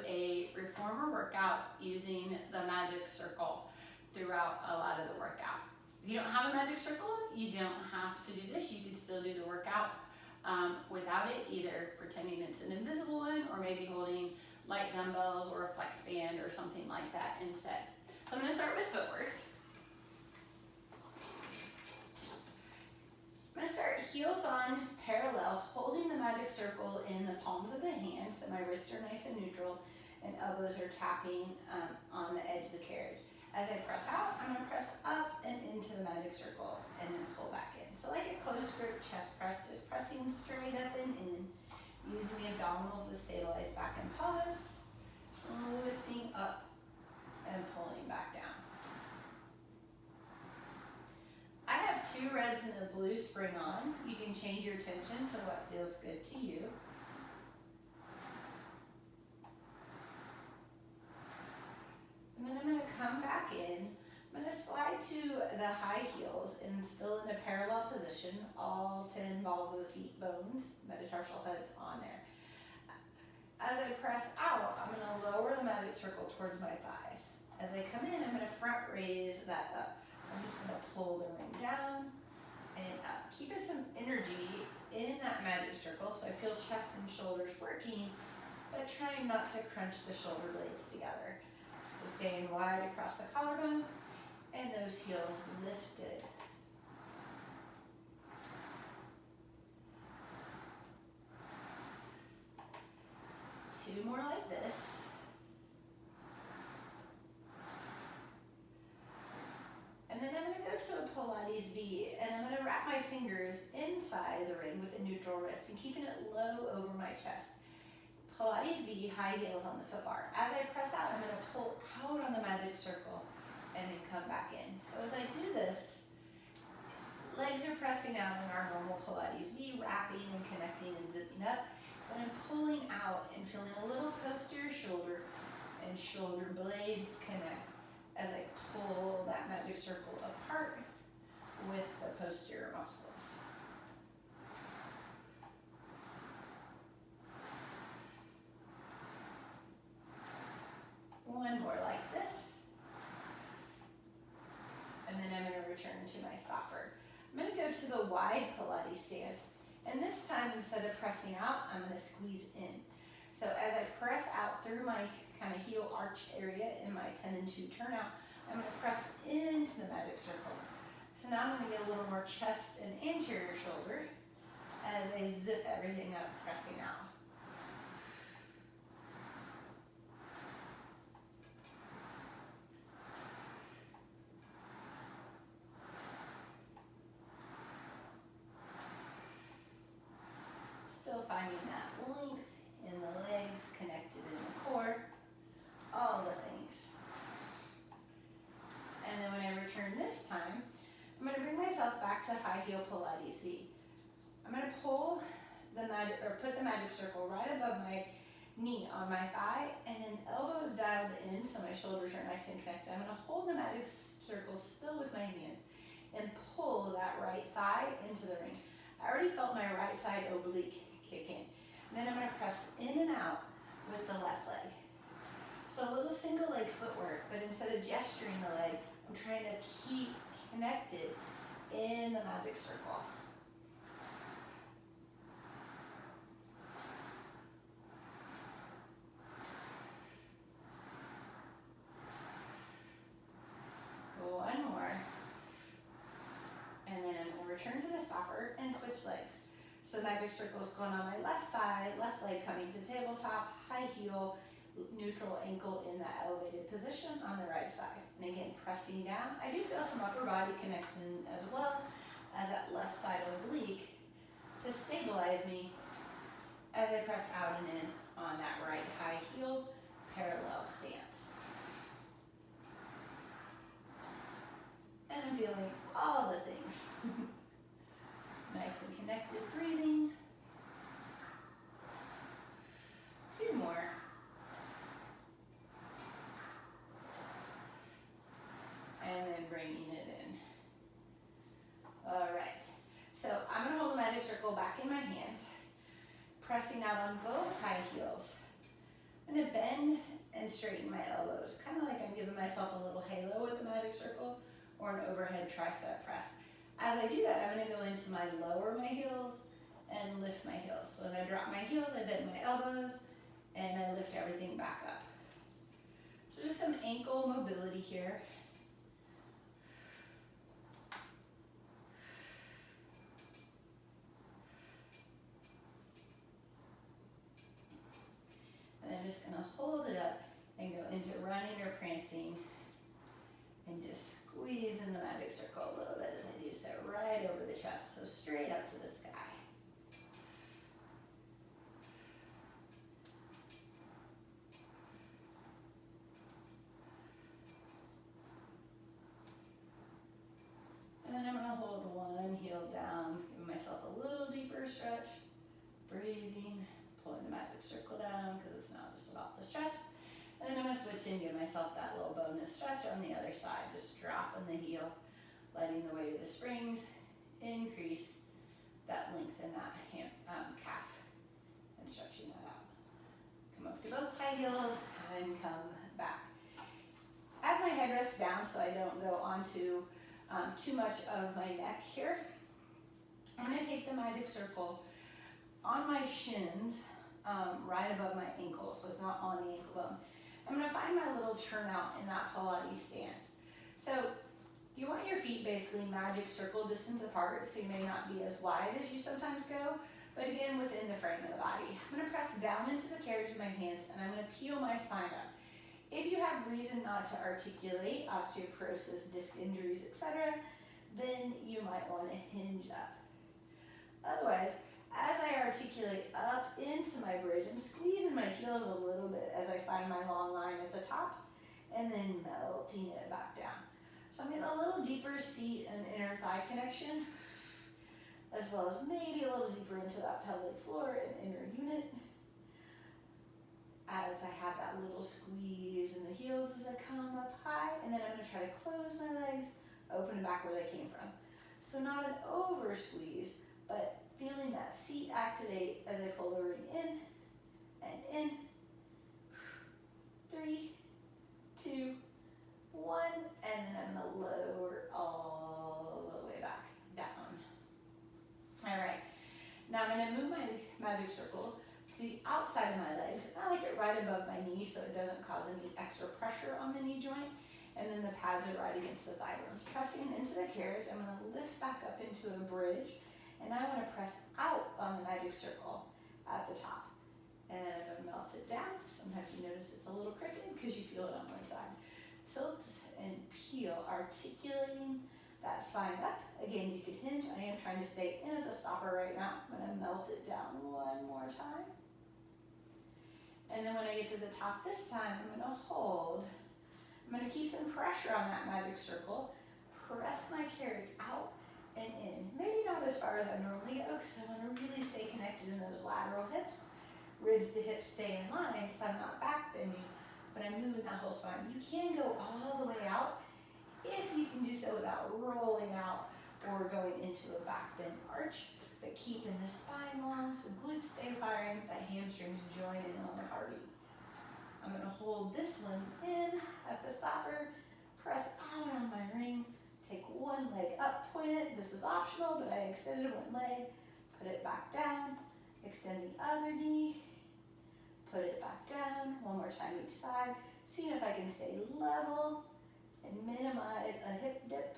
a reformer workout using the magic circle throughout a lot of the workout. If you don't have a magic circle, you don't have to do this. You can still do the workout without it, either pretending it's an invisible one or maybe holding light dumbbells or a flex band or something like that instead. So I'm going to start with footwork. I'm going to start heels on, parallel, holding the magic circle in the palms of the hands, so my wrists are nice and neutral and elbows are tapping on the edge of the carriage. As I press out, I'm going to press up and into the magic circle and then pull back in. So like a close grip chest press, just pressing straight up and in, using the abdominals to stabilize back and pelvis, lifting up and pulling back down. I have 2 reds and a blue spring on. You can change your tension to what feels good to you. And then I'm going to come back in. I'm going to slide to the high heels and still in a parallel position, all 10 balls of the feet bones, metatarsal heads on there. As I press out, I'm going to lower the magic circle towards my thighs. As I come in, I'm going to front raise that up. So I'm just going to pull the ring down and up. Keeping some energy in that magic circle so I feel chest and shoulders working, but trying not to crunch the shoulder blades together. So staying wide across the collarbones and those heels lifted. Two more like this. And then I'm going to go to a Pilates V, and I'm going to wrap my fingers inside the ring with a neutral wrist and keeping it low over my chest. Pilates V, high heels on the foot bar. As I press out, I'm going to pull out on the magic circle and then come back in. So as I do this, legs are pressing out in our normal Pilates V, wrapping and connecting and zipping up. But I'm pulling out and feeling a little posterior shoulder and shoulder blade connect as I pull that magic circle apart with the posterior muscles. One more like this. And then I'm going to return to my stopper. I'm going to go to the wide Pilates stance. And this time, instead of pressing out, I'm going to squeeze in. So as I press out through my kind of heel arch area in my 10 and 2 turnout, I'm going to press into the magic circle. So now I'm going to get a little more chest and anterior shoulder as I zip everything up, pressing out. Still finding that length in the legs, connected in the core, all the things. And then when I return this time, I'm going to bring myself back to high heel Pilates V. I'm going to pull the magic, or put the magic circle right above my knee on my thigh, and then elbows dialed in so my shoulders are nice and connected. I'm going to hold the magic circle still with my hand and pull that right thigh into the ring. I already felt my right side oblique kick in. And then I'm going to press in and out with the left leg. So a little single leg footwork, but instead of gesturing the leg, I'm trying to keep connected in the magic circle. One more. And then I'm going to return to the stopper and switch legs. So magic circles going on my left thigh, left leg coming to tabletop, high heel, neutral ankle in that elevated position on the right side. And again, pressing down. I do feel some upper body connection as well as that left side oblique to stabilize me as I press out and in on that right high heel parallel stance. And I'm feeling all the things. Nice and connected breathing. Two more. And then bringing it in. All right. So I'm going to hold the magic circle back in my hands, pressing out on both high heels. I'm gonna bend and straighten my elbows, kind of like I'm giving myself a little halo with the magic circle or an overhead tricep press. As I do that, I'm gonna go into lower my heels and lift my heels. So as I drop my heels, I bend my elbows and I lift everything back up. So just some ankle mobility here. And I'm just gonna hold it up and go into running or prancing and just squeeze in the magic circle a little bit as I do so, right over the chest, so straight up to the sky. And then I'm gonna hold one heel down, give myself a little deeper stretch, breathing, pulling the magic circle down because it's not just about the stretch. And then I'm gonna switch and give myself that little bonus stretch on the other side, just dropping the heel, letting the weight of the springs increase that length in that calf and stretching that out. Come up to both high heels and come back. I have my head rest down so I don't go onto too much of my neck here. I'm gonna take the magic circle on my shins, right above my ankle, so it's not on the ankle bone. I'm gonna find my little turnout in that Pilates stance. So you want your feet basically magic circle distance apart, so you may not be as wide as you sometimes go, but again, within the frame of the body. I'm gonna press down into the carriage with my hands, and I'm gonna peel my spine up. If you have reason not to articulate, osteoporosis, disc injuries, etc., then you might want to hinge up. Otherwise, as I articulate up into my bridge, I'm squeezing my heels a little bit as I find my long line at the top, and then melting it back down. So I'm getting a little deeper seat and inner thigh connection, as well as maybe a little deeper into that pelvic floor and inner unit. As I have that little squeeze in the heels as I come up high, and then I'm gonna try to close my legs, open back where they came from. So not an over squeeze, but feeling that seat activate as I pull the ring in and in. 3, 2, 1, and then I'm gonna lower all the way back down. All right, now I'm gonna move my magic circle to the outside of my legs. I like it right above my knee so it doesn't cause any extra pressure on the knee joint. And then the pads are right against the thigh bones. Pressing into the carriage, I'm gonna lift back up into a bridge, and I wanna press out on the magic circle at the top. And I'm gonna melt it down. Sometimes you notice it's a little crooked because you feel it on one side. Tilt and peel, articulating that spine up. Again, you could hinge. I am trying to stay in at the stopper right now. I'm gonna melt it down one more time. And then when I get to the top this time, I'm gonna hold. I'm gonna keep some pressure on that magic circle, press my carriage out and in. Maybe not as far as I normally go because I wanna really stay connected in those lateral hips. Ribs to hips stay in line so I'm not back bending, but I'm moving that whole spine. You can go all the way out if you can do so without rolling out or going into a back bend arch, but keeping the spine long so glutes stay firing, the hamstrings join in on the heartbeat. I'm gonna hold this one in at the stopper, press out on my ring, take one leg up, point it. This is optional, but I extended one leg, put it back down, extend the other knee, put it back down, one more time each side, seeing if I can stay level and minimize a hip dip.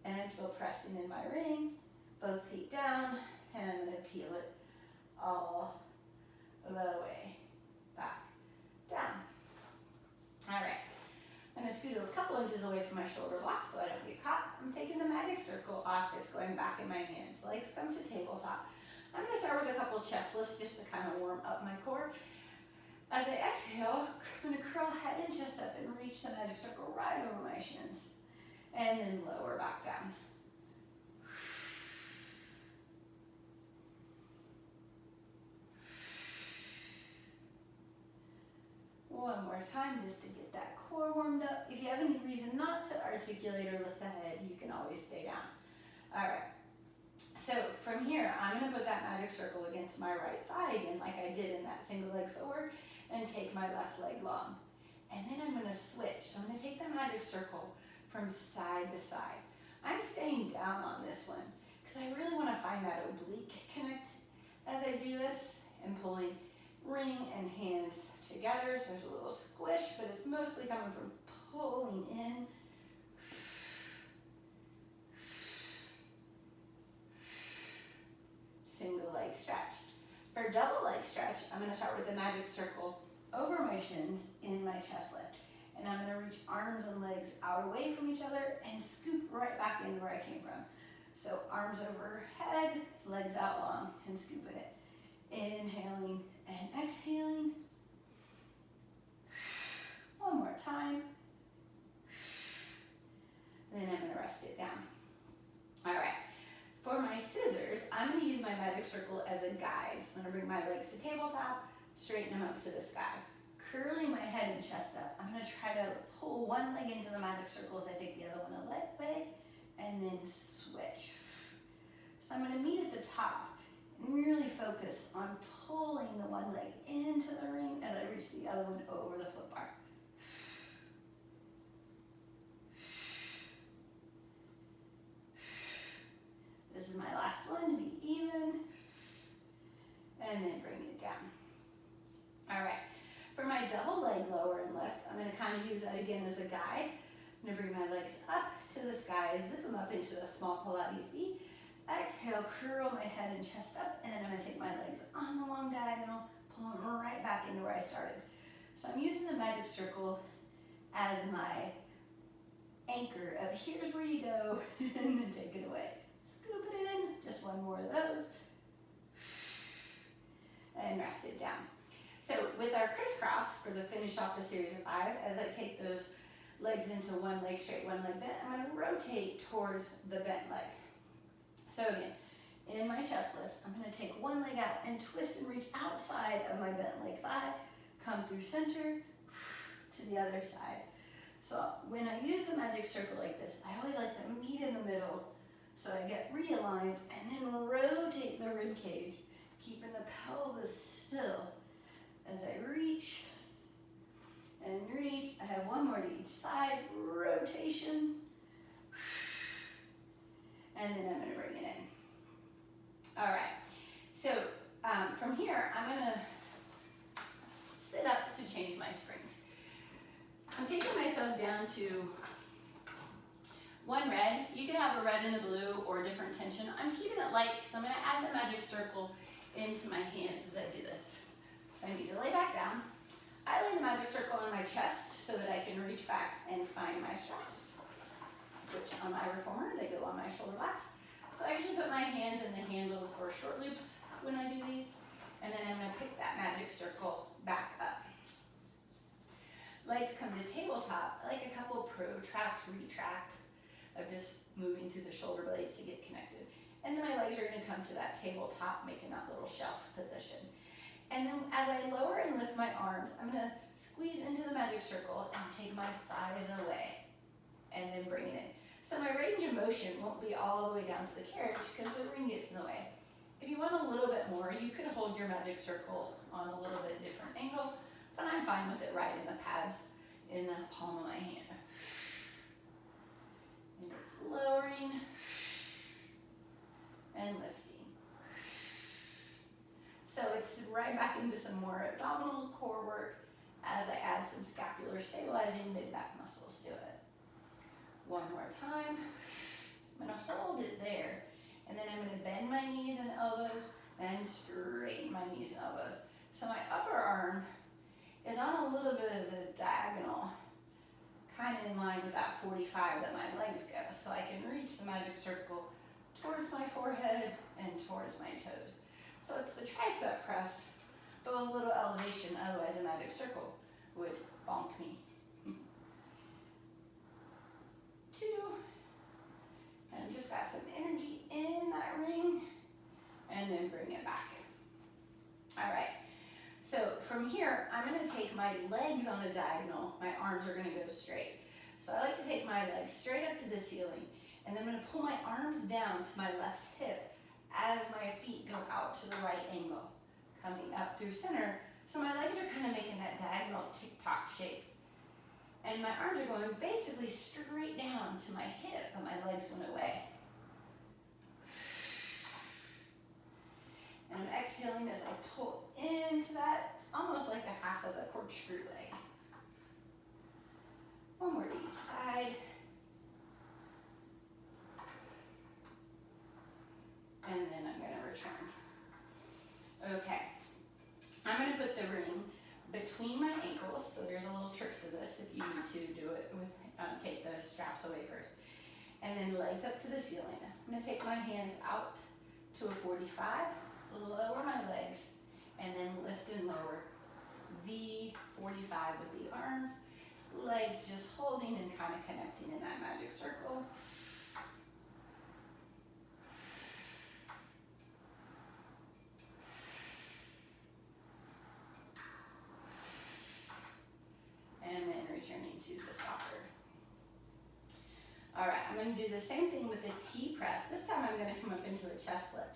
And I'm still pressing in my ring, both feet down, and I'm gonna peel it all the way back down. All right, I'm gonna scoot a couple inches away from my shoulder blocks so I don't get caught. I'm taking the magic circle off, it's going back in my hands. Legs come to tabletop. I'm gonna start with a couple chest lifts just to kind of warm up my core. As I exhale, I'm gonna curl head and chest up and reach the magic circle right over my shins. And then lower back down. One more time just to get that core warmed up. If you have any reason not to articulate or lift the head, you can always stay down. All right, so from here, I'm gonna put that magic circle against my right thigh again, like I did in that single leg footwork, and take my left leg long. And then I'm gonna switch. So I'm gonna take the magic circle from side to side. I'm staying down on this one because I really wanna find that oblique connect as I do this, and pulling ring and hands together. So there's a little squish, but it's mostly coming from pulling in. Single leg stretch. For double leg stretch, I'm gonna start with the magic circle over my shins in my chest lift. And I'm gonna reach arms and legs out away from each other and scoop right back into where I came from. So arms overhead, legs out long, and scooping it. Inhaling and exhaling. One more time. And then I'm gonna rest it down. All right. For my scissors, I'm gonna use my magic circle as a guide. So I'm gonna bring my legs to tabletop, straighten them up to the sky. Curling my head and chest up, I'm gonna try to pull one leg into the magic circle as I take the other one away, and then switch. So I'm gonna meet at the top and really focus on pulling the one leg into the ring as I reach the other one over the foot bar. This is my last one to be even, and then bring it down. All right, for my double leg lower and lift, I'm gonna kind of use that again as a guide. I'm gonna bring my legs up to the sky, zip them up into a small Pilates V. Exhale, curl my head and chest up, and then I'm gonna take my legs on the long diagonal, pull them right back into where I started. So I'm using the magic circle as my anchor of here's where you go, and then take it away. Scoop it in, just one more of those, and rest it down. So with our crisscross, for the finish off the series of 5, as I take those legs into one leg straight, one leg bent, I'm gonna rotate towards the bent leg. So again, in my chest lift, I'm gonna take one leg out and twist and reach outside of my bent leg thigh, come through center, to the other side. So when I use the magic circle like this, I always like to meet in the middle, so I get realigned, and then rotate the rib cage, keeping the pelvis still. As I reach and reach, I have one more to each side, rotation, and then I'm gonna bring it in. All right, so from here, I'm gonna sit up to change my springs. I'm taking myself down to one red. You can have a red and a blue or different tension. I'm keeping it light because I'm gonna add the magic circle into my hands as I do this. So I need to lay back down. I lay the magic circle on my chest so that I can reach back and find my straps, which on my reformer, they go on my shoulder blocks. So I usually put my hands in the handles or short loops when I do these, and then I'm gonna pick that magic circle back up. Legs come to tabletop, I like a couple protract, retract of just moving through the shoulder blades to get connected. And then my legs are gonna come to that tabletop, making that little shelf position. And then as I lower and lift my arms, I'm gonna squeeze into the magic circle and take my thighs away, and then bring it in. So my range of motion won't be all the way down to the carriage because the ring gets in the way. If you want a little bit more, you could hold your magic circle on a little bit different angle, but I'm fine with it right in the pads in the palm of my hand. And it's lowering and lifting. So it's right back into some more abdominal core work as I add some scapular stabilizing mid-back muscles to it. One more time. I'm gonna hold it there, and then I'm gonna bend my knees and elbows and straighten my knees and elbows. So my upper arm is on a little bit of a diagonal, kind of in line with that 45 that my legs go, so I can reach the magic circle towards my forehead and towards my toes. So it's the tricep press, but with a little elevation, otherwise a magic circle would bonk me. 2, and just got some energy in that ring, and then bring it back. All right, so from here, I'm gonna take my legs on a diagonal, my arms are gonna go straight. So I like to take my legs straight up to the ceiling, and then I'm gonna pull my arms down to my left hip as my feet go out to the right angle, coming up through center. So my legs are kind of making that diagonal tick-tock shape. And my arms are going basically straight down to my hip, but my legs went away. And I'm exhaling as I pull into that. It's almost like a half of a corkscrew leg. One more to each side. And then I'm going to return. Okay. I'm going to put the ring between my ankles. So there's a little trick to this if you need to do it with, take the straps away first. And then legs up to the ceiling. I'm going to take my hands out to a 45, lower my legs, and then lift and lower. V45 with the arms. Legs just holding and kind of connecting in that magic circle. And then returning to the stopper. All right, I'm going to do the same thing with the T press. This time I'm going to come up into a chest lift.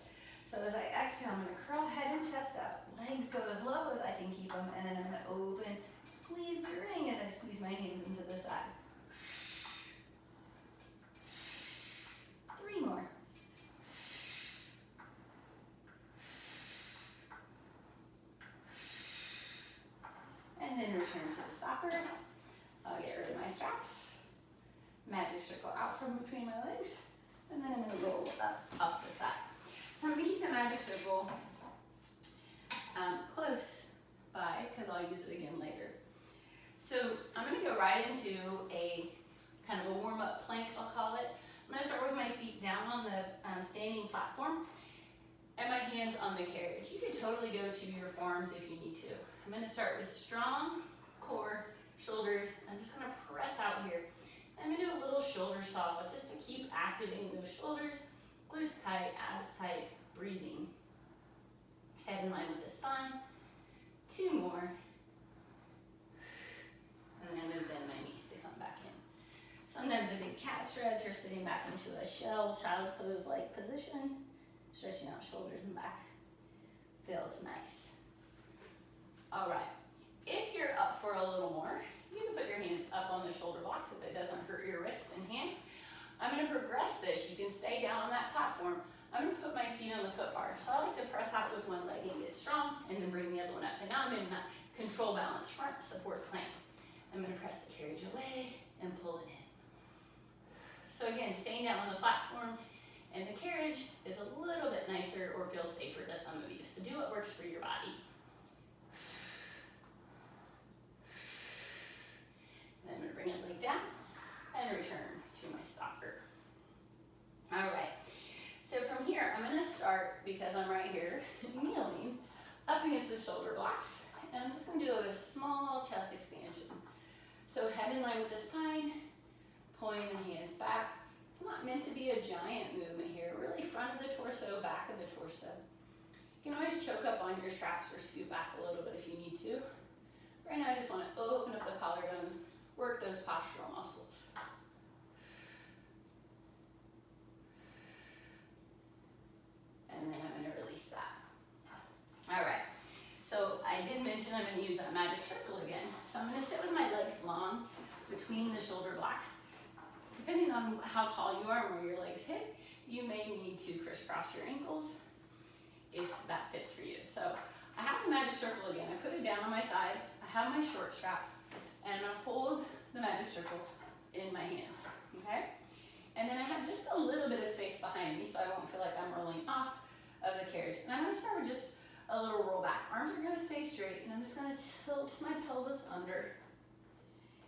So as I exhale, I'm going to curl head and chest up. Legs go as low as I can keep them, and then I'm going to open, squeeze the ring as I squeeze my hands into the side. 3 more. And then return to the stopper. I'll get rid of my straps. Magic circle out from between my legs. And then I'm going to roll up the side. So I'm going to keep the magic circle close by, because I'll use it again later. So I'm going to go right into a kind of a warm-up plank, I'll call it. I'm going to start with my feet down on the standing platform and my hands on the carriage. You can totally go to your forearms if you need to. I'm going to start with strong core, shoulders. I'm just going to press out here. I'm going to do a little shoulder saw just to keep activating those shoulders. Glutes tight, abs tight, breathing. Head in line with the spine. 2 more. And then I'm going to bend my knees to come back in. Sometimes a big cat stretch or sitting back into a shell, child's pose-like position. Stretching out shoulders and back. Feels nice. All right. If you're up for a little more, you can put your hands up on the shoulder blocks if it doesn't hurt your wrist and hands. I'm going to progress this. You can stay down on that platform. I'm going to put my feet on the foot bar. So I like to press out with one leg and get strong, and then bring the other one up. And now I'm in that control balance front support plank. I'm going to press the carriage away and pull it in. So again, staying down on the platform and the carriage is a little bit nicer or feels safer to some of you. So do what works for your body. Then I'm going to bring it leg down and return to my stopper. All right. So from here, I'm going to start, because I'm right here, kneeling up against the shoulder blocks. And I'm just going to do a small chest expansion. So head in line with the spine, pulling the hands back. It's not meant to be a giant movement here. Really front of the torso, back of the torso. You can always choke up on your straps or scoot back a little bit if you need to. Right now, I just want to open up the collarbones, work those postural muscles. And then I'm going to release that. All right. So I did mention I'm going to use that magic circle again. So I'm going to sit with my legs long between the shoulder blocks. Depending on how tall you are and where your legs hit, you may need to crisscross your ankles if that fits for you. So I have the magic circle again. I put it down on my thighs. I have my short straps, and I'm going to hold the magic circle in my hands. Okay? And then I have just a little bit of space behind me so I won't feel like I'm rolling off of the carriage. And I'm going to start with just a little roll back. Arms are going to stay straight, and I'm just going to tilt my pelvis under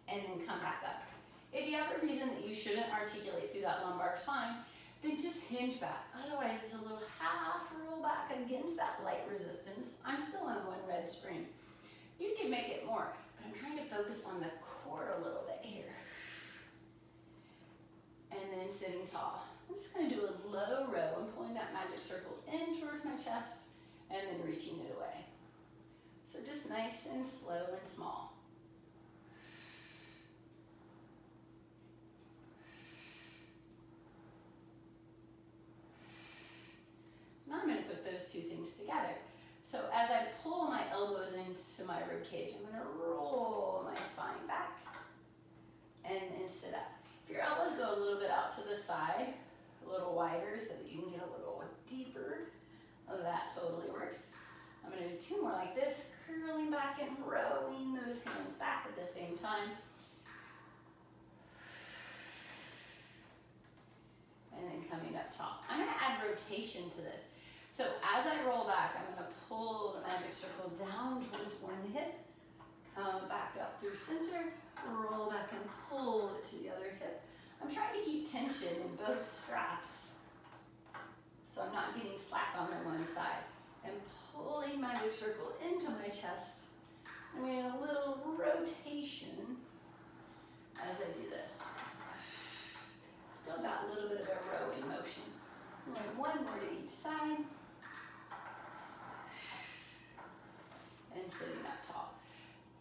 and then come back up. If you have a reason that you shouldn't articulate through that lumbar spine, then just hinge back. Otherwise, it's a little half roll back against that light resistance. I'm still on one red spring. You can make it more, but I'm trying to focus on the core a little bit here. And then sitting tall. I'm just going to do a low row. I'm pulling that magic circle in towards my chest and then reaching it away. So just nice and slow and small. those two things together. So as I pull my elbows into my rib cage, I'm gonna roll my spine back and sit up. If your elbows go a little bit out to the side, a little wider so that you can get a little deeper, that totally works. I'm gonna do two more like this, curling back and rowing those hands back at the same time. And then coming up top. I'm gonna add rotation to this. So as I roll back, I'm gonna pull the magic circle down towards one hip, come back up through center, roll back and pull it to the other hip. I'm trying to keep tension in both straps, so I'm not getting slack on the one side. And pulling magic circle into my chest. I'm getting a little rotation as I do this. Still got a little bit of a rowing motion. And then one more to each side. And sitting up tall.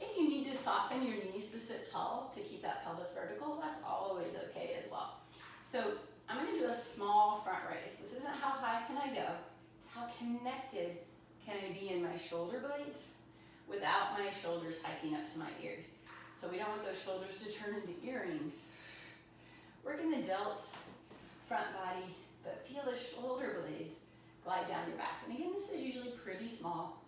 If you need to soften your knees to sit tall to keep that pelvis vertical, that's always okay as well. So I'm gonna do a small front raise. This isn't how high can I go, it's how connected can I be in my shoulder blades without my shoulders hiking up to my ears. So we don't want those shoulders to turn into earrings. Working the delts, front body, but feel the shoulder blades glide down your back. And again, this is usually pretty small.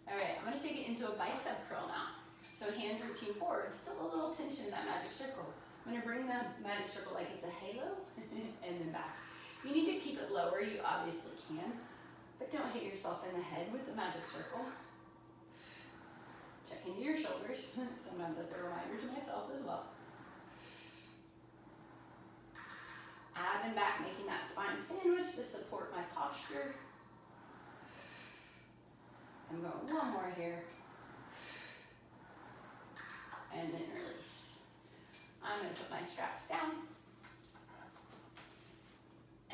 All right, I'm gonna take it into a bicep curl now. So hands reaching forward, still a little tension in that magic circle. I'm gonna bring the magic circle like it's a halo and then back. If you need to keep it lower, you obviously can, but don't hit yourself in the head with the magic circle. Check into your shoulders. Sometimes that's a reminder to myself as well. Ab and back, making that spine sandwich to support my posture. I'm going one more here. And then release. I'm gonna put my straps down.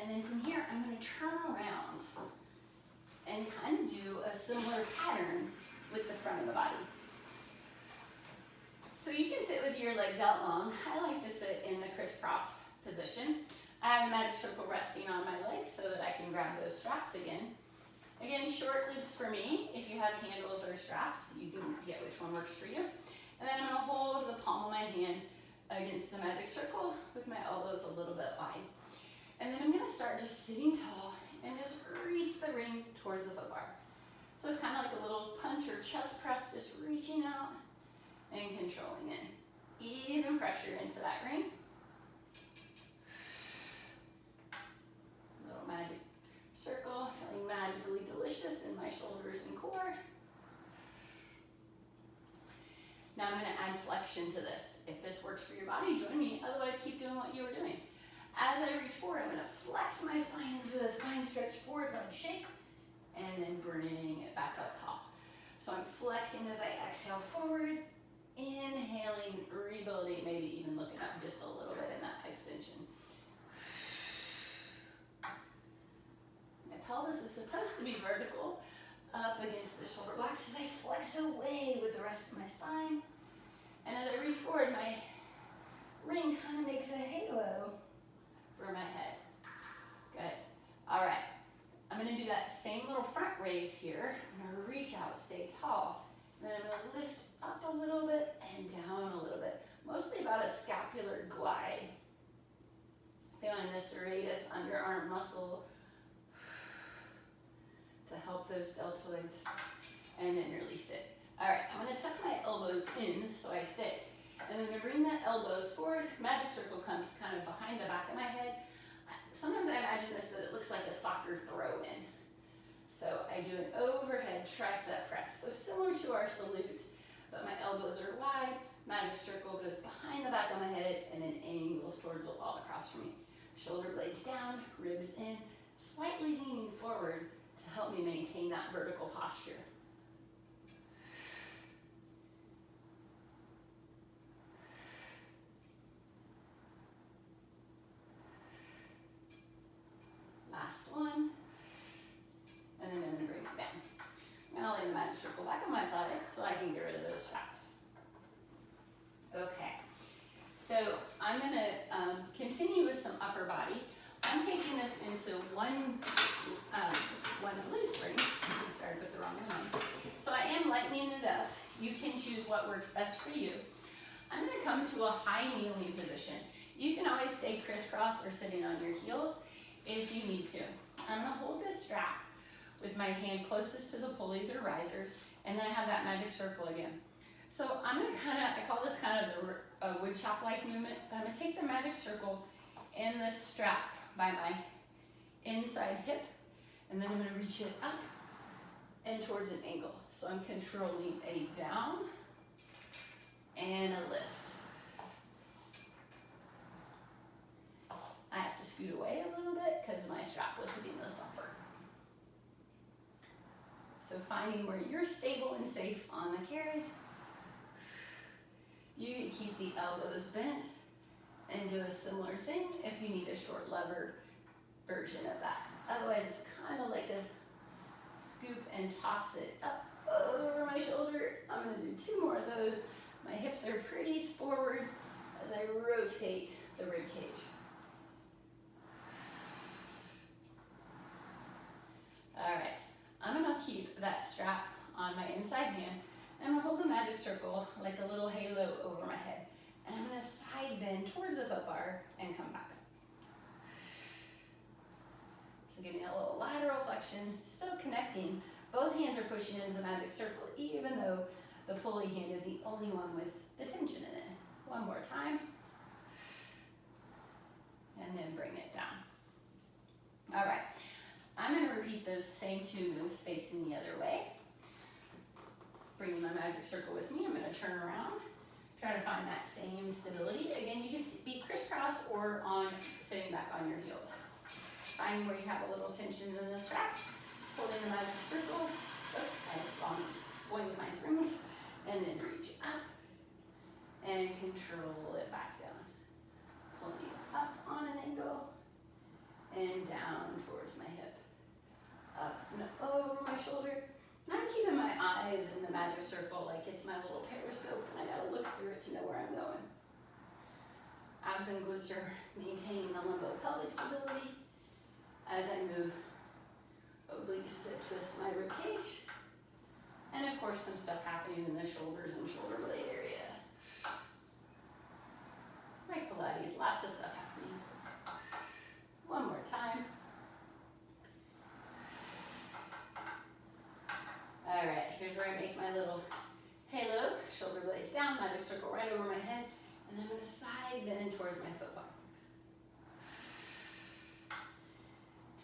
And then from here, I'm gonna turn around and kind of do a similar pattern with the front of the body. So you can sit with your legs out long. I like to sit in the crisscross position. I have a magic circle resting on my legs so that I can grab those straps again. Again, short loops for me. If you have handles or straps, you can get which one works for you. And then I'm gonna hold the palm of my hand against the magic circle with my elbows a little bit wide. And then I'm gonna start just sitting tall and just reach the ring towards the foot bar. So it's kind of like a little punch or chest press, just reaching out and controlling it. Even pressure into that ring. Little magic circle, feeling magically delicious in my shoulders and core. Now I'm gonna add flexion to this. If this works for your body, join me. Otherwise, keep doing what you were doing. As I reach forward, I'm gonna flex my spine into a spine stretch forward leg shape, and then bring it back up top. So I'm flexing as I exhale forward, inhaling, rebuilding, maybe even looking up just a little bit in that extension. My pelvis is supposed to be vertical up against the shoulder blocks as I flex away with the rest of my spine. And as I reach forward, my ring kind of makes a halo for my head. Good. All right. I'm going to do that same little front raise here. I'm going to reach out, stay tall. And then I'm going to lift up a little bit and down a little bit. Mostly about a scapular glide. Feeling the serratus underarm muscle to help those deltoids. And then release it. All right, I'm going to tuck my elbows in so I fit. And then I'm going to bring the elbows forward. Magic circle comes kind of behind the back of my head. Sometimes I imagine this that it looks like a soccer throw-in. So I do an overhead tricep press. So similar to our salute, but my elbows are wide. Magic circle goes behind the back of my head and then angles towards the wall across from me. Shoulder blades down, ribs in, slightly leaning forward to help me maintain that vertical posture. Last one, and then I'm going to bring it down. I'm going to lay the magic circle back on my thighs so I can get rid of those straps. Okay, so I'm going to continue with some upper body. I'm taking this into one loose spring. I started with the wrong one on. So I am lightening it up. You can choose what works best for you. I'm gonna come to a high kneeling position. You can always stay crisscross or sitting on your heels if you need to. I'm gonna hold this strap with my hand closest to the pulleys or risers, and then I have that magic circle again. So I'm gonna I call this kind of the wood chop-like movement, but I'm gonna take the magic circle and the strap by my inside hip, and then I'm gonna reach it up and towards an angle. So I'm controlling a down and a lift. I have to scoot away a little bit because my strap was hitting the stopper. So finding where you're stable and safe on the carriage. You can keep the elbows bent and do a similar thing if you need a short lever version of that. Otherwise, it's kind of like a scoop and toss it up over my shoulder. I'm gonna do 2 more of those. My hips are pretty forward as I rotate the rib cage. All right, I'm gonna keep that strap on my inside hand. I'm gonna hold a magic circle like a little halo over my head. And I'm gonna side bend towards the foot bar and come back up. So getting a little lateral flexion, still connecting. Both hands are pushing into the magic circle, even though the pulley hand is the only one with the tension in it. One more time. And then bring it down. All right, I'm gonna repeat those same 2 moves facing the other way. Bringing my magic circle with me, I'm gonna turn around. Try to find that same stability. Again, you can be crisscross or sitting back on your heels. Finding where you have a little tension in the strap, holding the magic circle. I've gone going with my springs, and then reach up and control it back down. Pulling it up on an angle and down towards my hip. Up and over my shoulder. And I'm keeping my eyes in the magic circle like it's my little periscope, and I gotta look through it to know where I'm going. Abs and glutes are maintaining the lumbo-pelvic stability as I move obliques to twist my rib cage. And of course, some stuff happening in the shoulders and shoulder blade area. Like Pilates, lots of stuff happening. One more time. All right, here's where I make my little halo, shoulder blades down, magic circle right over my head, and then I'm gonna side bend towards my foot bar.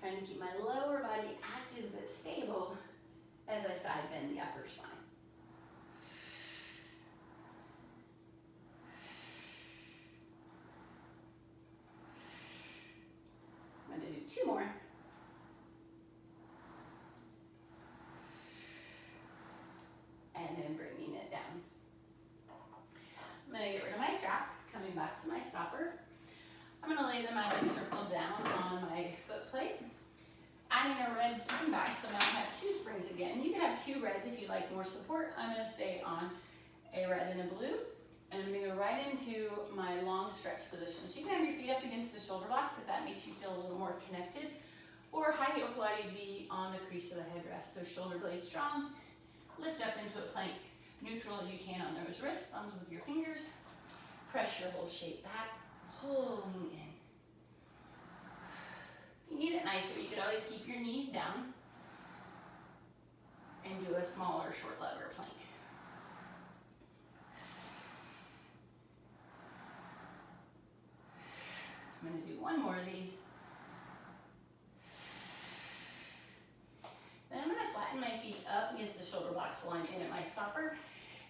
Trying to keep my lower body active but stable as I side bend the upper spine. I'm gonna do 2 more. And then bringing it down. I'm gonna get rid of my strap, coming back to my stopper. I'm gonna lay the magic circle down on my foot plate, adding a red spring back, so now I have 2 springs again. You can have 2 reds if you like more support. I'm gonna stay on a red and a blue, and I'm gonna go right into my long stretch position. So you can have your feet up against the shoulder blocks if that makes you feel a little more connected, or high heel Pilates be on the crease of the headrest. So shoulder blades strong, lift up into a plank, neutral as you can on those wrists, thumbs with your fingers. Press your whole shape back, pulling in. If you need it nicer, you could always keep your knees down and do a smaller short lever plank. I'm gonna do 1 more of these. Then I'm gonna flatten my feet up against the shoulder blocks while I'm in at my stopper.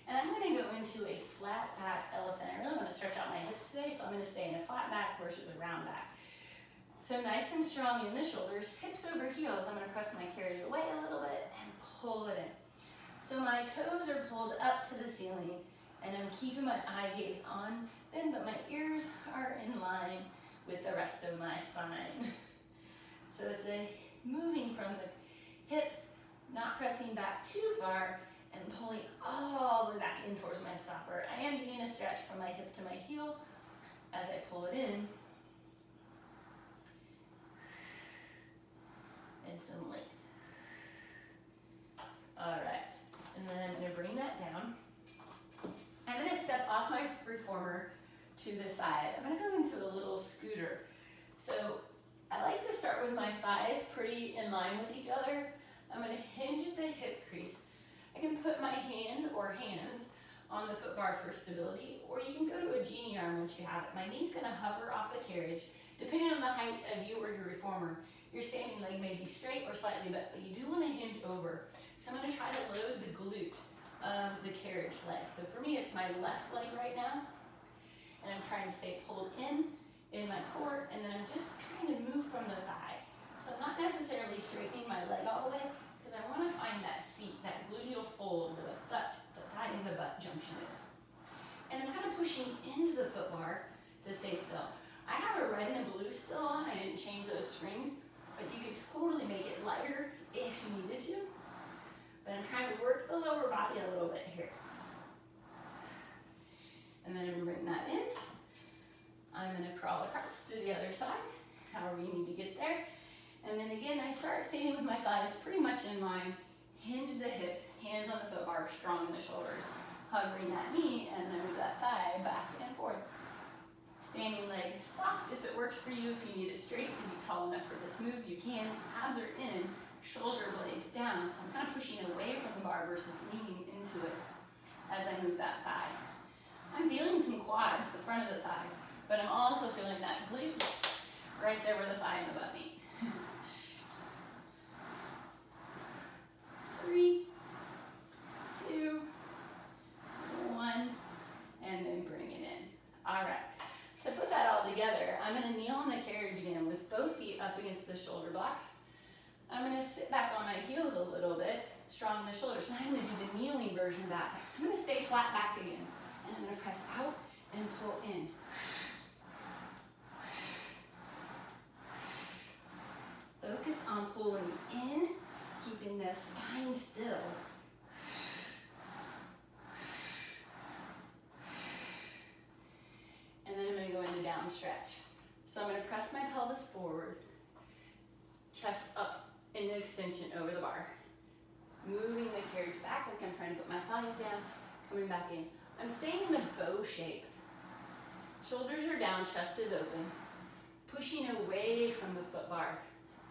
And I'm gonna go into a flat back elephant. I really wanna stretch out my hips today, so I'm gonna stay in a flat back versus a round back. So nice and strong in the shoulders, hips over heels. I'm gonna press my carriage away a little bit and pull it in. So my toes are pulled up to the ceiling, and I'm keeping my eye gaze on them, but my ears are in line with the rest of my spine. So it's a moving from the hips, not pressing back too far, and pulling all the way back in towards my stopper. I am getting a stretch from my hip to my heel as I pull it in and some length. All right, and then I'm gonna bring that down. I'm gonna step off my reformer to the side. I'm gonna go into a little scooter. So I like to start with my thighs pretty in line with each other. I'm gonna hinge at the hip crease. I can put my hand or hands on the foot bar for stability, or you can go to a genie arm once you have it. My knee's gonna hover off the carriage. Depending on the height of you or your reformer, your standing leg may be straight or slightly bent, but you do wanna hinge over. So I'm gonna try to load the glute of the carriage leg. So for me, it's my left leg right now, and I'm trying to stay pulled in my core, and then I'm just trying to move from the thigh. So I'm not necessarily straightening my leg all the way, because I wanna find that seat, that gluteal fold where the thigh and the butt junction is. And I'm kind of pushing into the foot bar to stay still. I have a red and a blue still on. I didn't change those strings, but you could totally make it lighter if you needed to. But I'm trying to work the lower body a little bit here. And then I'm gonna bring that in. I'm gonna crawl across to the other side, however you need to get there. And then again, I start standing with my thighs pretty much in line, hinge at the hips, hands on the foot bar, strong in the shoulders, hovering that knee, and then move that thigh back and forth. Standing leg soft if it works for you. If you need it straight to be tall enough for this move, you can. Abs are in, shoulder blades down, so I'm kind of pushing away from the bar versus leaning into it as I move that thigh. I'm feeling some quads, the front of the thigh, but I'm also feeling that glute right there where the thigh and the butt meet. 3, 2, 1, and then bring it in. All right, to put that all together, I'm gonna kneel on the carriage again with both feet up against the shoulder blocks. I'm gonna sit back on my heels a little bit, strong in the shoulders. Now I'm gonna do the kneeling version of that. I'm gonna stay flat back again, and I'm gonna press out and pull in. Focus on pulling in, keeping the spine still. And then I'm gonna go into down stretch. So I'm gonna press my pelvis forward, chest up into extension over the bar. Moving the carriage back like I'm trying to put my thighs down, coming back in. I'm staying in a bow shape. Shoulders are down, chest is open. Pushing away from the foot bar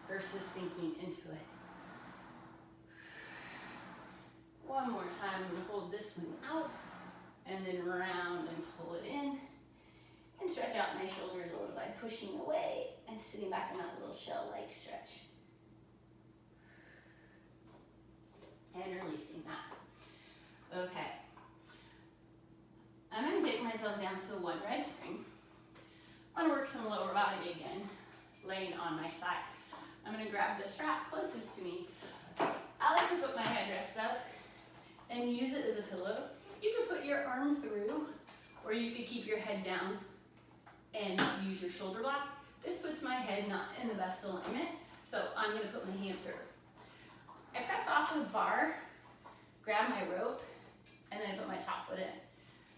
versus sinking into it. One more time, I'm gonna hold this one out and then round and pull it in and stretch out my shoulders a little by pushing away and sitting back in that little shell-like stretch. And releasing that. Okay. I'm gonna take myself down to a one red spring. I'm gonna work some lower body again, laying on my side. I'm gonna grab the strap closest to me. I like to put my headrest up and use it as a pillow. You could put your arm through, or you could keep your head down and use your shoulder block. This puts my head not in the best alignment, so I'm gonna put my hand through. I press off the bar, grab my rope, and then put my top foot in.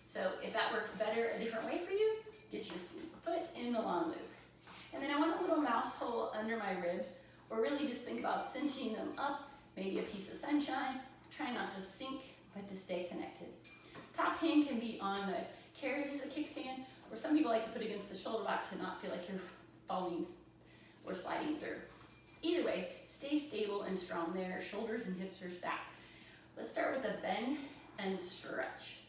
So if that works better a different way for you, get your foot in the long loop. And then I want a little mouse hole under my ribs, or really just think about cinching them up, maybe a piece of sunshine. Try not to sink, but to stay connected. Top hand can be on the carriage as a kickstand, or some people like to put against the shoulder block to not feel like you're falling or sliding through. Either way, stay stable and strong there. Shoulders and hips are back. Let's start with a bend and stretch.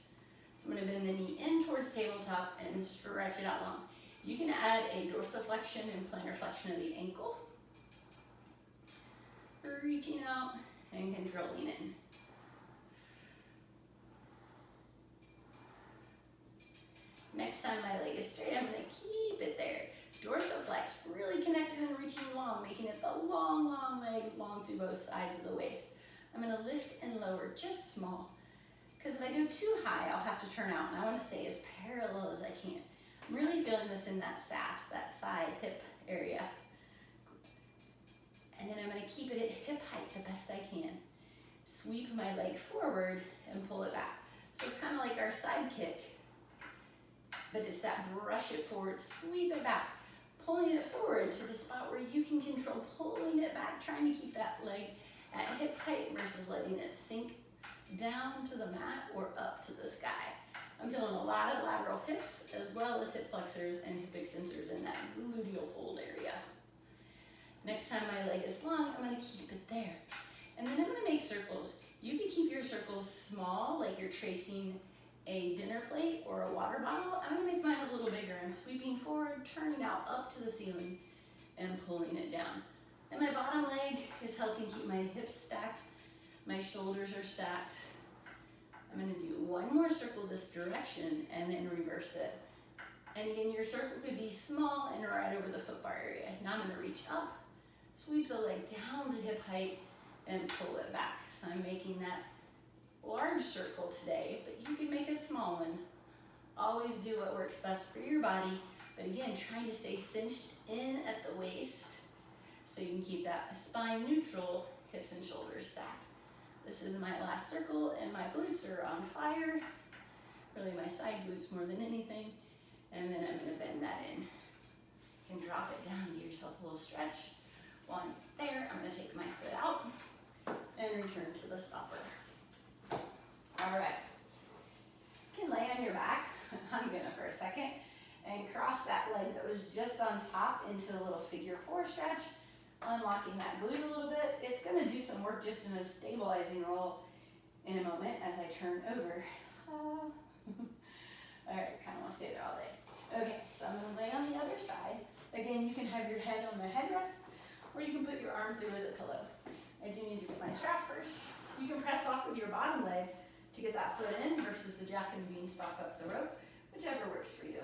So I'm gonna bend the knee in towards tabletop and stretch it out long. You can add a dorsiflexion and plantar flexion of the ankle. Reaching out and controlling it. Next time my leg is straight, I'm gonna keep it there. Dorsiflex, really connected and reaching long, making it the long, long leg, long through both sides of the waist. I'm gonna lift and lower just small, because if I go too high, I'll have to turn out, and I wanna stay as parallel as I can. I'm really feeling this in that SAS, that side hip area. And then I'm gonna keep it at hip height the best I can. Sweep my leg forward and pull it back. So it's kind of like our side kick, but it's that brush it forward, sweep it back, pulling it forward to the spot where you can control pulling it back, trying to keep that leg at hip height versus letting it sink down to the mat or up to the sky. I'm feeling a lot of lateral hips as well as hip flexors and hip extensors in that gluteal fold area. Next time my leg is long, I'm gonna keep it there. And then I'm gonna make circles. You can keep your circles small, like you're tracing a dinner plate or a water bottle. I'm gonna make mine a little bigger. I'm sweeping forward, turning out up to the ceiling and pulling it down. And my bottom leg is helping keep my hips stacked. My shoulders are stacked. I'm gonna do one more circle this direction and then reverse it. And again, your circle could be small and right over the foot bar area. Now I'm gonna reach up, sweep the leg down to hip height and pull it back. So I'm making that large circle today, but you can make a small one. Always do what works best for your body, but again, trying to stay cinched in at the waist so you can keep that spine neutral, hips and shoulders stacked. This is my last circle and my glutes are on fire. Really my side glutes more than anything. And then I'm gonna bend that in. You can drop it down, give yourself a little stretch. One there, I'm gonna take my foot out and return to the stopper. All right, you can lay on your back, I'm gonna for a second, and cross that leg that was just on top into a little figure 4 stretch, unlocking that glute a little bit. It's gonna do some work just in a stabilizing roll in a moment as I turn over. All right, kind of wanna stay there all day. Okay, so I'm gonna lay on the other side. Again, you can have your head on the headrest, or you can put your arm through as a pillow. I do need to get my strap first. You can press off with your bottom leg to get that foot in versus the jack and beanstalk up the rope, whichever works for you.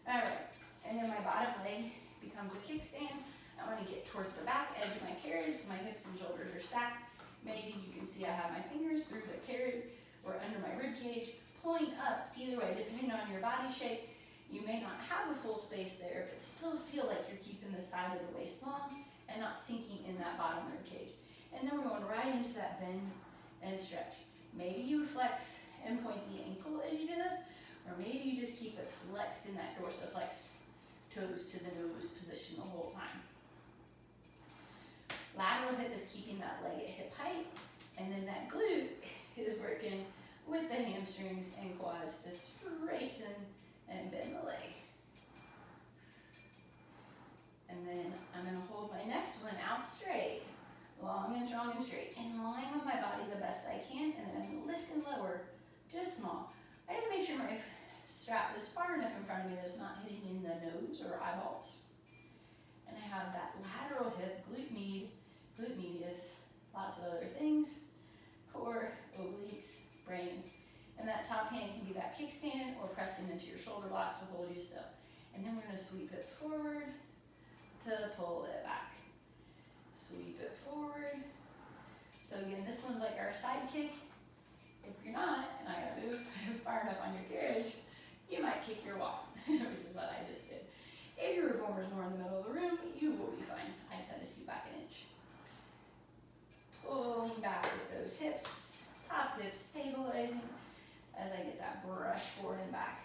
All right, and then my bottom leg becomes a kickstand. I want to get towards the back edge of my carriage so my hips and shoulders are stacked. Maybe you can see I have my fingers through the carriage or under my rib cage, pulling up either way, depending on your body shape. You may not have a full space there, but still feel like you're keeping the side of the waist long and not sinking in that bottom rib cage. And then we're going right into that bend and stretch. Maybe you flex and point the ankle as you do this, or maybe you just keep it flexed in that dorsiflex, toes to the nose position the whole time. Lateral hip is keeping that leg at hip height, and then that glute is working with the hamstrings and quads to straighten and bend the leg. And then I'm gonna hold my next one out straight, long and strong and straight, in line with my body the best I can, and then I'm gonna lift and lower, just small. I just make sure my strap is far enough in front of me that it's not hitting in the nose or eyeballs. And I have that lateral hip, glute medius, lots of other things, core, obliques, brain. And that top hand can be that kickstand or pressing into your shoulder block to hold you still. And then we're gonna sweep it forward to pull it back. Sweep it forward. So again, this one's like our side kick. If you're not, and I gotta move far enough on your carriage, you might kick your wall, which is what I just did. If your reformer's more in the middle of the room, you will be fine. I just had to scoot back an inch. Pulling back with those hips, top hips stabilizing as I get that brush forward and back.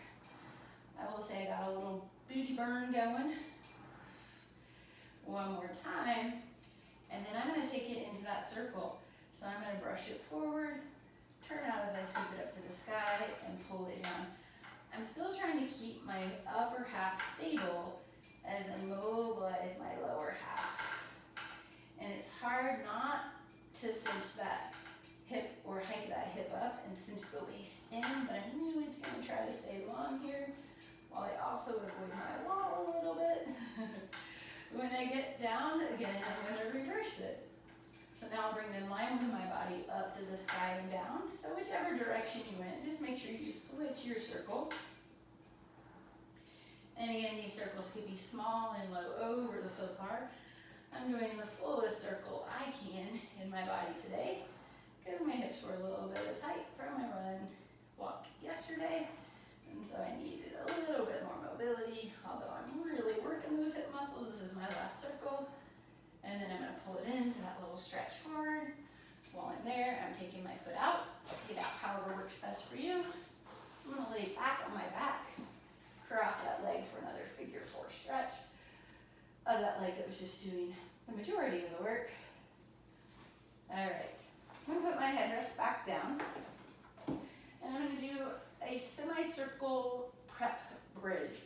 I will say I got a little booty burn going. One more time, and then I'm gonna take it into that circle. So I'm gonna brush it forward, turn out as I sweep it up to the sky, and pull it down. I'm still trying to keep my upper half stable as I mobilize my lower half. And it's hard not to cinch that hip or hike that hip up and cinch the waist in, but I'm really gonna try to stay long here while I also avoid my wall a little bit. When I get down, again, I'm gonna reverse it. So now I'll bring the line with my body up to the sky and down. So whichever direction you went, just make sure you switch your circle. And again, these circles could be small and low over the foot bar. I'm doing the fullest circle I can in my body today because my hips were a little bit tight from my run walk yesterday. And so I needed a little bit more mobility, although I'm really working those hip muscles. This is my last circle. And then I'm gonna pull it into that little stretch forward. While I'm there, I'm taking my foot out, get out however works best for you. I'm gonna lay back on my back, cross that leg for another figure 4 stretch. of that leg that was just doing the majority of the work. All right, I'm gonna put my headrest back down, and I'm gonna do a semicircle prep bridge,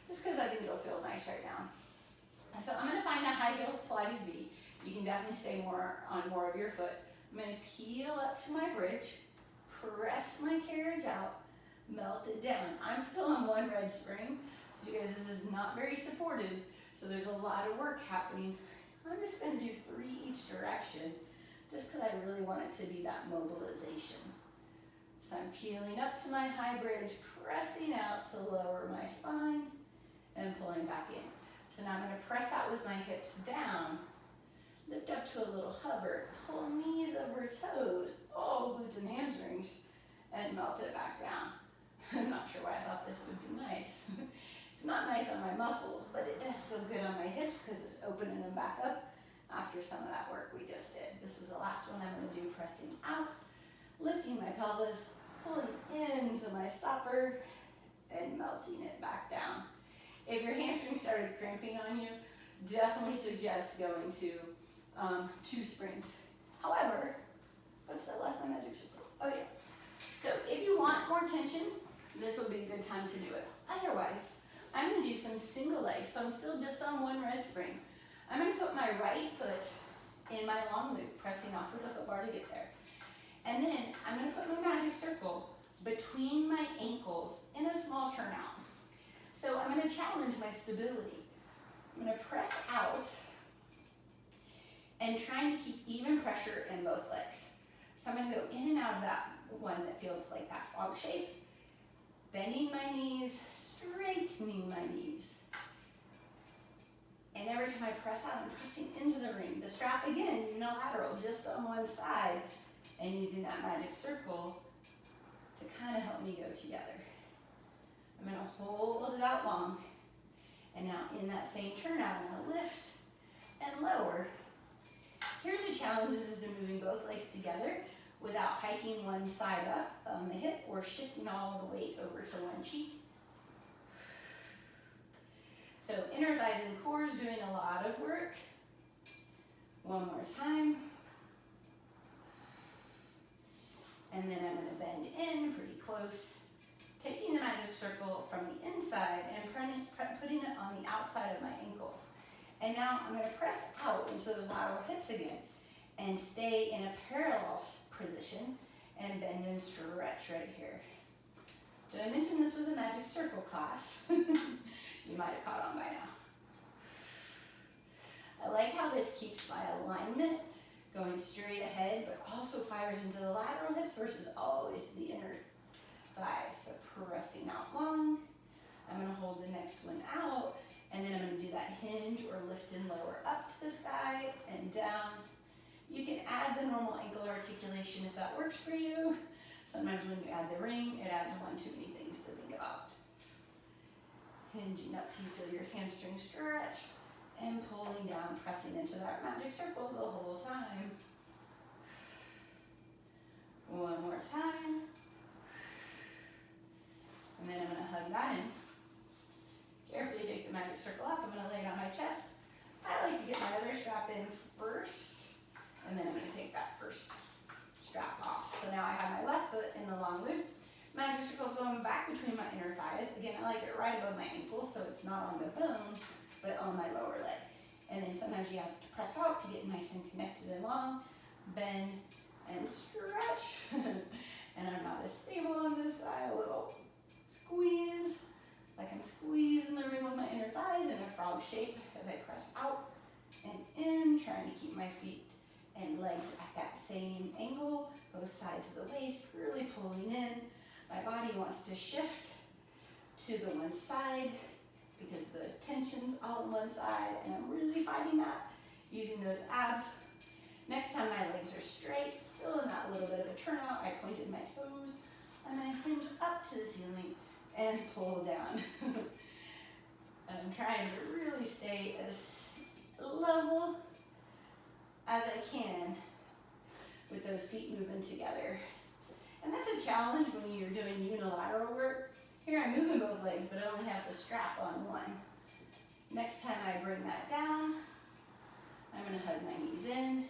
just because I think it'll feel nice right now. So I'm gonna find a high heeled Pilates V. You can definitely stay on more of your foot. I'm gonna peel up to my bridge, press my carriage out, melt it down. I'm still on one red spring, so you guys, this is not very supported, so there's a lot of work happening. I'm just gonna do 3 each direction, just because I really want it to be that mobilization. So I'm peeling up to my high bridge, pressing out to lower my spine, and pulling back in. So now I'm gonna press out with my hips down, lift up to a little hover, pull knees over toes, all glutes and hamstrings, and melt it back down. I'm not sure why I thought this would be nice. It's not nice on my muscles, but it does feel good on my hips because it's opening them back up after some of that work we just did. This is the last one I'm gonna do, pressing out, lifting my pelvis, pulling into my stopper, and melting it back down. If your hamstring started cramping on you, definitely suggest going to 2 springs. However, what's that last magic circle? Oh yeah. So if you want more tension, this would be a good time to do it. Otherwise, I'm gonna do some single legs. So I'm still just on one red spring. I'm gonna put my right foot in my long loop, pressing off with the foot bar to get there. And then I'm gonna put my magic circle between my ankles in a small turnout. So I'm gonna challenge my stability. I'm gonna press out and trying to keep even pressure in both legs. So I'm gonna go in and out of that one that feels like that frog shape, bending my knees, straightening my knees. And every time I press out, I'm pressing into the ring. The strap again, unilateral, just on one side, and using that magic circle to kind of help me go together. I'm gonna hold it out long, and now in that same turnout, I'm gonna lift and lower. Here's the challenge, is to moving both legs together without hiking one side up on the hip or shifting all the weight over to one cheek. So inner thighs and core is doing a lot of work. One more time. And then I'm gonna bend in pretty close, taking the magic circle from the inside and putting it on the outside of my ankles. And now I'm gonna press out into those lateral hips again and stay in a parallel position and bend and stretch right here. Did I mention this was a magic circle class? You might have caught on by now. I like how this keeps my alignment going straight ahead, but also fires into the lateral hips versus always the inner thighs. So pressing out long. I'm gonna hold the next one out, and then I'm gonna do that hinge or lift and lower up to the sky and down. You can add the normal ankle articulation if that works for you. Sometimes when you add the ring, it adds one too many things to think about. Hinging up till you feel your hamstring stretch, and pulling down, pressing into that magic circle the whole time. One more time. And then I'm gonna hug that in. Carefully take the magic circle off. I'm gonna lay it on my chest. I like to get my other strap in first, and then I'm gonna take that first strap off. So now I have my left foot in the long loop. Magic circle's going back between my inner thighs. Again, I like it right above my ankles, so it's not on the bone, but on my lower leg. And then sometimes you have to press out to get nice and connected and long. Bend and stretch. And I'm not as stable on this side. A little squeeze, like I'm squeezing the ring with my inner thighs in a frog shape as I press out and in, trying to keep my feet and legs at that same angle, both sides of the waist, really pulling in. My body wants to shift to the one side because the tension's all on one side, and I'm really fighting that, using those abs. Next time my legs are straight, still in that little bit of a turnout, I pointed my toes. I'm gonna hinge up to the ceiling and pull down. And I'm trying to really stay as level as I can with those feet moving together. And that's a challenge when you're doing unilateral work. Here I'm moving both legs, but I only have the strap on one. Next time I bring that down, I'm going to hug my knees in,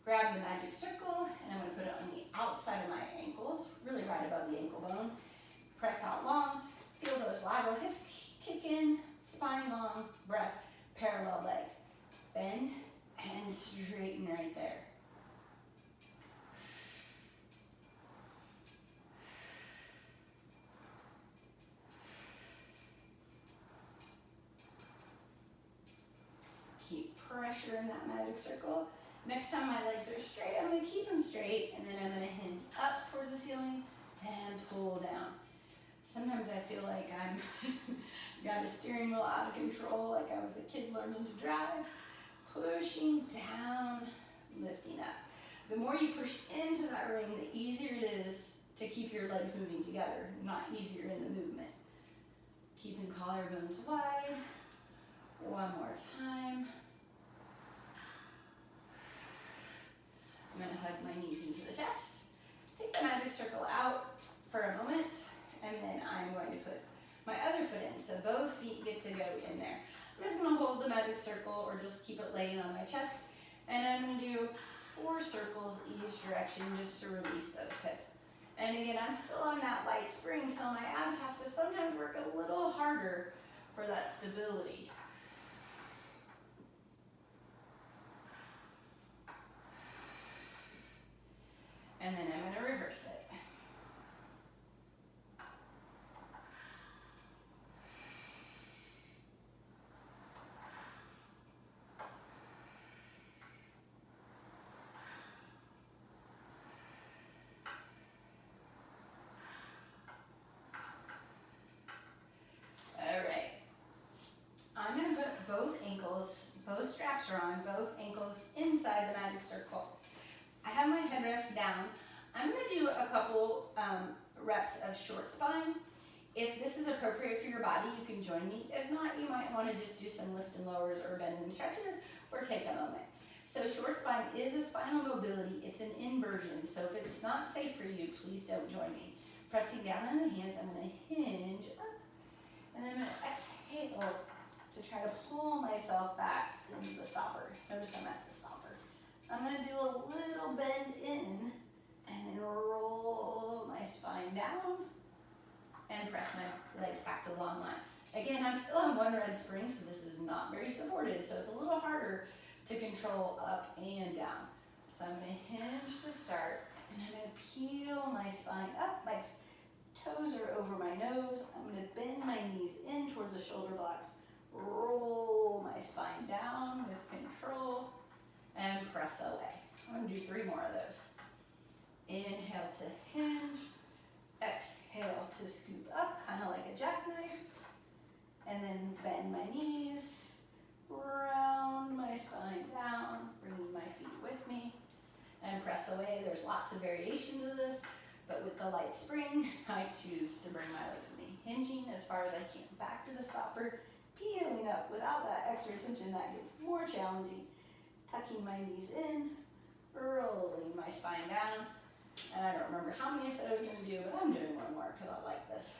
grab the magic circle, and I'm going to put it on the outside of my ankles, really right above the ankle bone. Press out long, feel those lateral hips kick in, spine long, breath, parallel legs. Bend and straighten right there. Keep pressure in that magic circle. Next time my legs are straight, I'm going to keep them straight, and then I'm going to hinge up towards the ceiling and pull down. Sometimes I feel like I'm got a steering wheel out of control, like I was a kid learning to drive. Pushing down, lifting up. The more you push into that ring, the easier it is to keep your legs moving together, not easier in the movement. Keeping collarbones wide. One more time. I'm going to hug my knees into the chest. Take the magic circle out for a moment, and then I'm going to put my other foot in, so both feet get to go in there. I'm just going to hold the magic circle or just keep it laying on my chest, and I'm going to do 4 circles each direction just to release those hips. And again, I'm still on that light spring, so my abs have to sometimes work a little harder for that stability. And then I'm going to reverse it. Both straps are on, both ankles inside the magic circle. I have my headrest down. I'm going to do a couple reps of short spine. If this is appropriate for your body, you can join me. If not, you might want to just do some lift and lowers or bend and stretches, or take a moment. So short spine is a spinal mobility. It's an inversion. So if it's not safe for you, please don't join me. Pressing down on the hands, I'm going to hinge up, and then I'm going to exhale to try to pull myself back into the stopper. Notice I'm at the stopper. I'm going to do a little bend in and then roll my spine down and press my legs back to the long line. Again, I'm still on one red spring, so this is not very supported, so it's a little harder to control up and down. So I'm going to hinge to start, and I'm going to peel my spine up. My toes are over my nose. I'm going to bend my knees in towards the shoulder blocks. Roll my spine down with control and press away. I'm going to do 3 more of those. Inhale to hinge, exhale to scoop up, kind of like a jackknife, and then bend my knees, round my spine down, bringing my feet with me, and press away. There's lots of variations of this, but with the light spring, I choose to bring my legs with me, hinging as far as I can, back to the stopper, peeling up without that extra tension. That gets more challenging. Tucking my knees in, rolling my spine down. And I don't remember how many I said I was going to do, but I'm doing 1 more because I like this.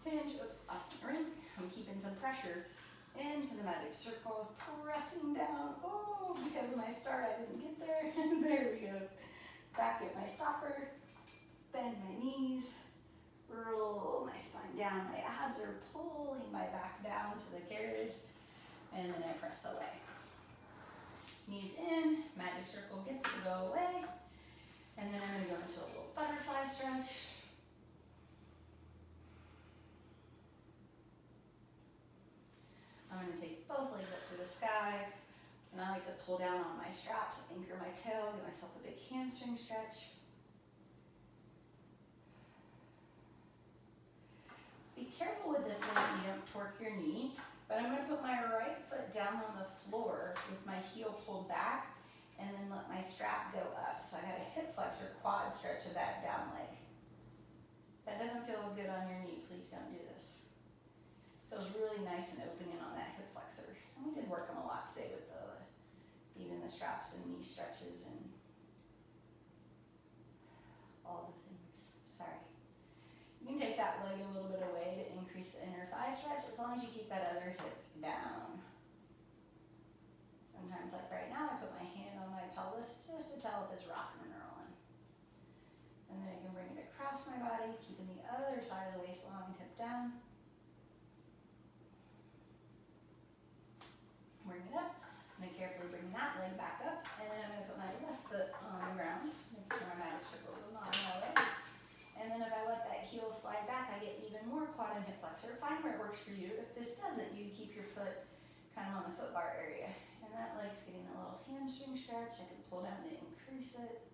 Hinge, oops, lost the ring. I'm keeping some pressure into the magic circle, pressing down. Oh, because of my start, I didn't get there. There we go. Back at my stopper, bend my knees, roll my spine down. My abs are pulling my back down to the carriage, and then I press away. Knees in, magic circle gets to go away, and then I'm going to go into a little butterfly stretch. I'm going to take both legs up to the sky, and I like to pull down on my straps, anchor my tail, give myself a big hamstring stretch. Be careful with this one that you don't torque your knee, but I'm going to put my right foot down on the floor with my heel pulled back, and then let my strap go up. So I got a hip flexor quad stretch of that down leg. If that doesn't feel good on your knee, please don't do this. Feels really nice and opening on that hip flexor. And we did work them a lot today with the even the straps and knee stretches and all the things. Sorry. You can take that leg a little bit away to increase increase the inner thigh stretch as long as you keep that other hip down. Sometimes, like right now, I put my hand on my pelvis just to tell if it's rocking or rolling. And then I can bring it across my body, keeping the other side of the waist long, hip down. Bring it up. I'm going to carefully bring that leg back up, and then I'm going to put my left foot on the ground. Make sure my magic circle is not on my leg. And then if I let that heel slide back, I get even more quad and hip flexor. Find where it works for you. If this doesn't, you keep your foot kind of on the foot bar area. And that leg's getting a little hamstring stretch. I can pull down to increase it.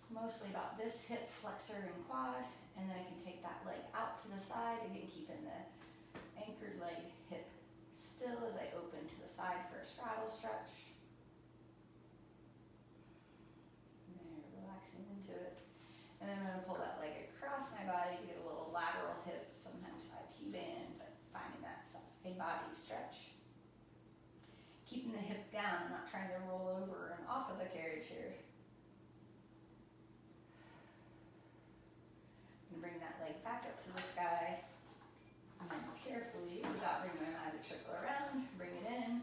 Mostly about this hip flexor and quad. And then I can take that leg out to the side, again keeping the anchored leg hip still as I open to the side for a straddle stretch. And there, relaxing into it. And then I'm going to pull that leg across my body to get a little lateral hip, sometimes I T-band, but finding that side body stretch. Keeping the hip down and not trying to roll over and off of the carriage here. And bring that leg back up to the sky. And then carefully, without bringing my magic circle around, bring it in.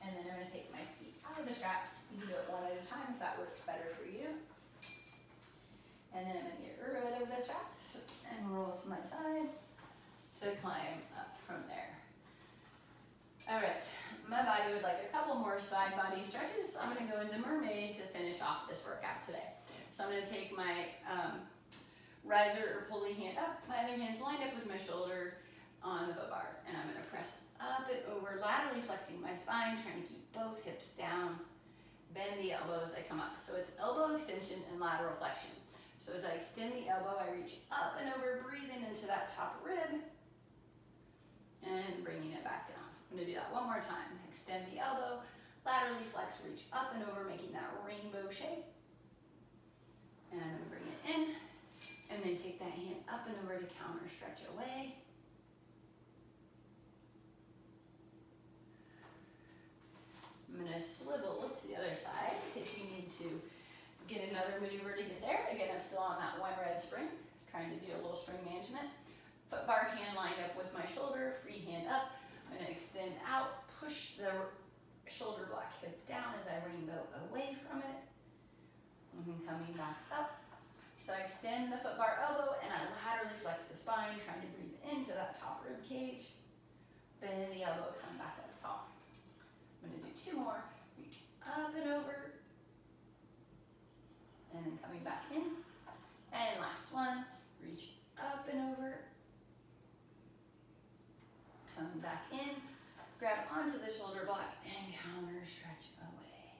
And then I'm going to take my feet out of the straps. You can do it one at a time if that works better for you. And then I'm going to get rid of the straps and roll to my side to climb up from there. All right, my body would like a couple more side body stretches. So I'm going to go into Mermaid to finish off this workout today. So I'm going to take my riser or pulley hand up. My other hand's lined up with my shoulder on the foot bar. And I'm going to press up and over, laterally flexing my spine, trying to keep both hips down. Bend the elbow as I come up. So it's elbow extension and lateral flexion. So as I extend the elbow, I reach up and over, breathing into that top rib, and bringing it back down. I'm going to do that one more time. Extend the elbow, laterally flex, reach up and over, making that rainbow shape. And I'm going to bring it in, and then take that hand up and over to counter stretch away. I'm going to swivel to the other side if you need to get another maneuver to get there. Again, I'm still on that one red spring, trying to do a little spring management. Foot bar hand lined up with my shoulder, free hand up. I'm going to extend out, push the shoulder block hip down as I rainbow away from it. And then coming back up. So I extend the foot bar elbow and I laterally flex the spine, trying to breathe into that top rib cage. Bend the elbow, come back up tall. I'm going to do two more. Reach up and over. And then coming back in. And last one, reach up and over. Coming back in, grab onto the shoulder block and counter stretch away.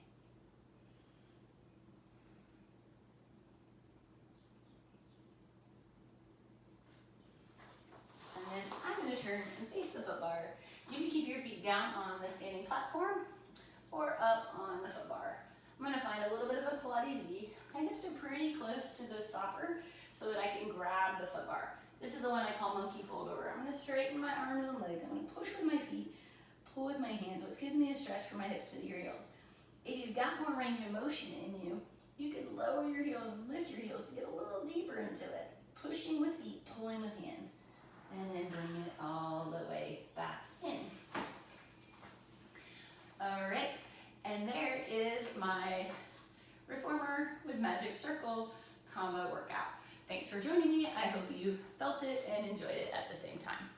And then I'm going to turn and face the foot bar. You can keep your feet down on the standing platform or up on the foot bar. I'm going to find a little bit of a Pilates V. My hips are pretty close to the stopper so that I can grab the foot bar. This is the one I call monkey fold over. I'm going to straighten my arms and legs. I'm going to push with my feet, pull with my hands, which gives me a stretch from my hips to your heels. If you've got more range of motion in you, you could lower your heels and lift your heels to get a little deeper into it. Pushing with feet, pulling with hands, and then bring it all the way back in. All right, and there is my reformer with magic circle combo workout. Thanks for joining me. I hope you felt it and enjoyed it at the same time.